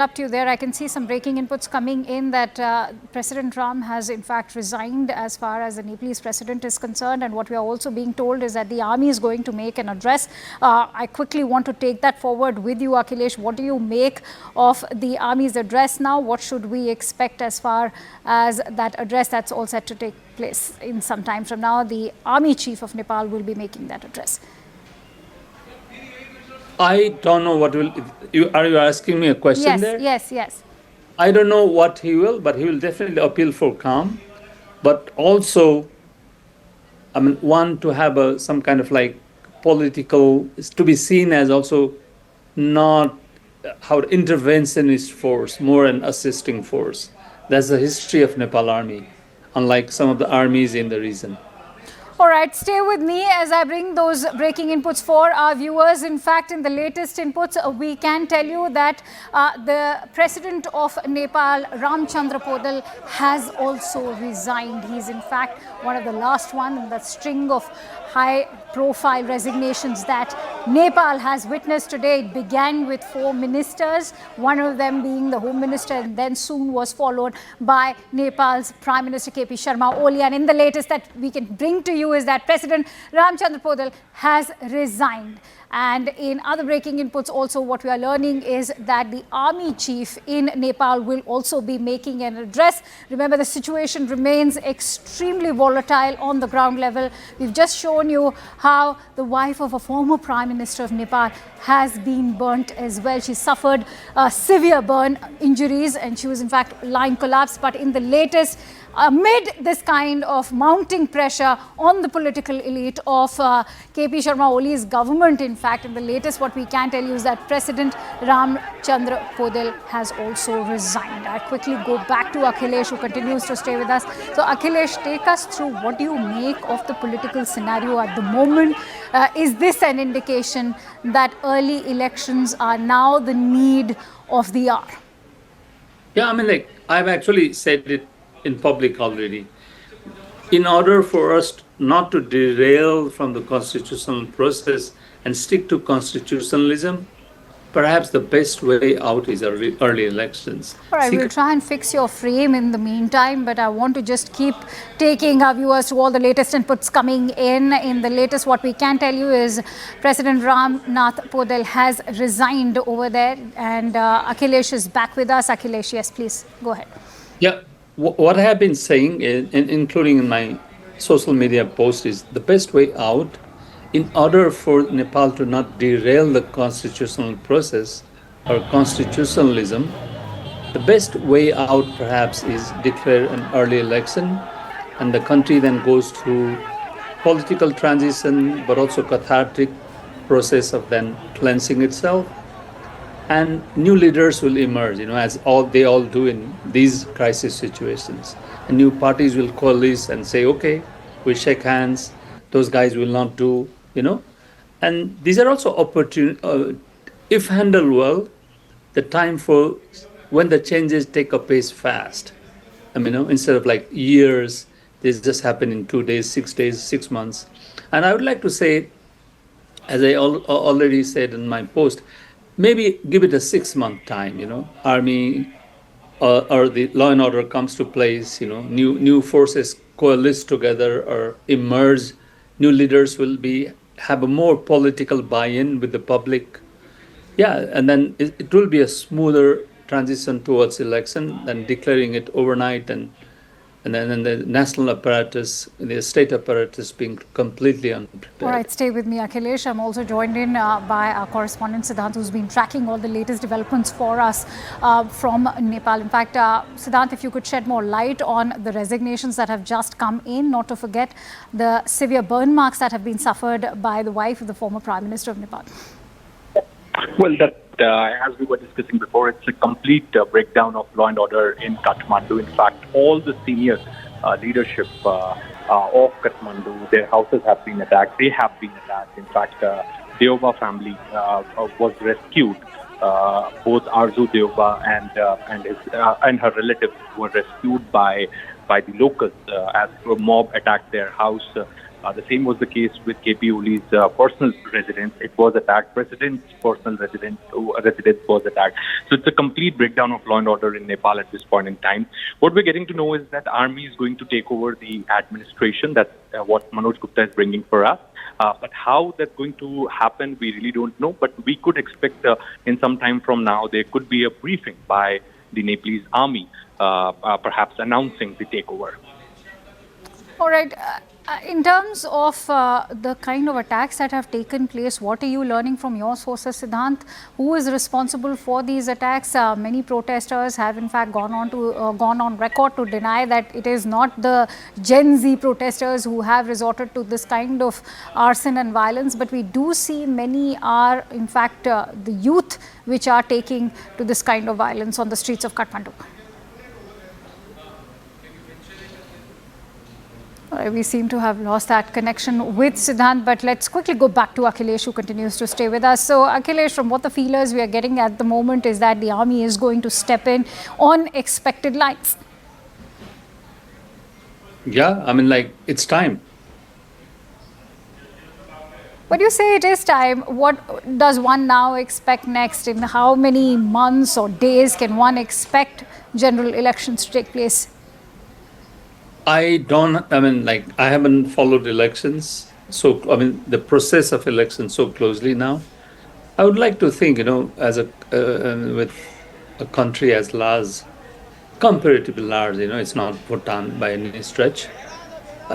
Up to you there. I can see some breaking inputs coming in that President Ram has in fact resigned as far as the Nepalese president is concerned, and what we are also being told is that the army is going to make an address. I quickly want to take that forward with you, Akhilesh. What do you make of the army's address now? What should we expect as far as that address that's all set to take place in some time from now? The army chief of Nepal will be making that address. I don't know what will. Are you asking me a question there? Yes. I don't know what he will, but he will definitely appeal for calm. But also, I mean, one to have some kind of like political, to be seen as also not how interventionist force, more an assisting force. That's the history of Nepal army, unlike some of the armies in the region. All right, stay with me as I bring those breaking inputs for our viewers. In fact, in the latest inputs, we can tell you that the president of Nepal, Chandra Poudel, has also resigned. He's in fact one of the last one in the string of high-profile resignations that Nepal has witnessed today. It began with 4 ministers, one of them being the Home Minister, and then soon was followed by Nepal's Prime Minister KP Sharma Oli. And in the latest that we can bring to you is that President Chandra Poudel has resigned. And in other breaking inputs also, what we are learning is that the army chief in Nepal will also be making an address. Remember, the situation remains extremely volatile on the ground level. We've just shown you how the wife of a former Prime Minister of Nepal has been burnt as well. She suffered severe burn injuries and she was in fact lying collapsed. But in the latest, amid this kind of mounting pressure on the political elite of KP Sharma Oli's government, in fact, in the latest, what we can tell you is that President Chandra Poudel has also resigned. I quickly go back to Akhilesh, who continues to stay with us. So, Akhilesh, take us through what do you make of the political scenario at the moment? Is this an indication that early elections are now the need of the hour? Yeah, I mean, like, I've actually said it in public already. In order for us not to derail from the constitutional process and stick to constitutionalism, perhaps the best way out is early elections. All right, we'll try and fix your frame in the meantime, but I want to just keep taking our viewers to all the latest inputs coming in. In the latest, what we can tell you is President Poudel has resigned over there, and Akhilesh is back with us. Akhilesh, yes, please, go ahead. Yeah. What I have been saying, including in my social media post, is the best way out, in order for Nepal to not derail the constitutional process or constitutionalism, the best way out perhaps is declare an early election, and the country then goes through political transition, but also cathartic process of then cleansing itself. And new leaders will emerge, as they all do in these crisis situations. And new parties will coalesce and say, okay, we'll shake hands. Those guys will not do, And these are also opportunities, if handled well, the time for when the changes take a pace fast. Instead of like years, this just happen in 2 days, 6 days, 6 months. And I would like to say, as I already said in my post, maybe give it a 6-month time, army or the law and order comes to place, new forces coalesce together or emerge. New leaders will have a more political buy-in with the public. Yeah, and then it will be a smoother transition towards election than declaring it overnight and then the national apparatus, the state apparatus being completely unprepared. All right, stay with me, Akhilesh. I'm also joined in by our correspondent, Siddhant, who's been tracking all the latest developments for us from Nepal. In fact, Siddhant, if you could shed more light on the resignations that have just come in, not to forget the severe burn marks that have been suffered by the wife of the former Prime Minister of Nepal. Well, as we were discussing before, it's a complete breakdown of law and order in Kathmandu. In fact, all the senior leadership of Kathmandu, their houses have been attacked. They have been attacked. In fact, Deoba family was rescued. Both Arzu Deoba and her relatives were rescued by the locals as a mob attacked their house. The same was the case with KP Oli's personal residence. It was attacked. President's personal residence was attacked. So it's a complete breakdown of law and order in Nepal at this point in time. What we're getting to know is that army is going to take over the administration. That's what Manoj Gupta is bringing for us. But how that's going to happen, we really don't know. But we could expect in some time from now, there could be a briefing by the Nepalese army, perhaps announcing the takeover. All right. In terms of the kind of attacks that have taken place, what are you learning from your sources, Siddhant? Who is responsible for these attacks? Many protesters have in fact gone on record to deny that it is not the Gen Z protesters who have resorted to this kind of arson and violence, but we do see many are in fact the youth which are taking to this kind of violence on the streets of Kathmandu. We seem to have lost that connection with Siddhant, but let's quickly go back to Akhilesh, who continues to stay with us. So, Akhilesh, from what the feelers we are getting at the moment is that the army is going to step in on expected lines. Yeah, I mean, like, it's time. But you say it is time. What does one now expect next? In how many months or days can one expect general elections to take place? I haven't followed elections. So, I mean, the process of elections so closely now. I would like to think, as with a country as large, comparatively large, it's not Bhutan by any stretch.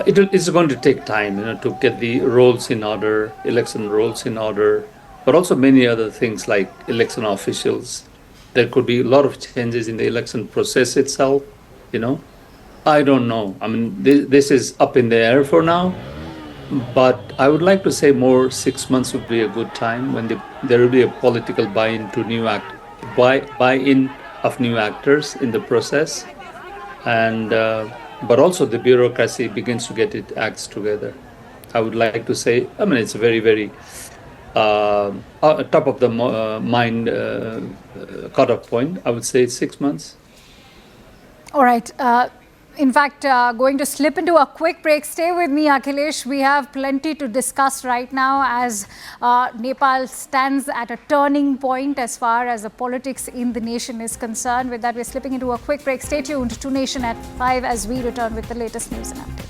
It's going to take time, to get the roles in order, election roles in order, but also many other things like election officials. There could be a lot of changes in the election process itself, I don't know. I mean, this is up in the air for now, but I would like to say 6 months would be a good time when there will be a political buy-in to buy-in of new actors in the process, and but also the bureaucracy begins to get its acts together. I would like to say, I mean, it's a very, very top of the mind cutoff point. I would say it's 6 months. All right. In fact, going to slip into a quick break. Stay with me, Akhilesh. We have plenty to discuss right now as Nepal stands at a turning point as far as the politics in the nation is concerned. With that, we're slipping into a quick break. Stay tuned to Nation at 5 as we return with the latest news and updates.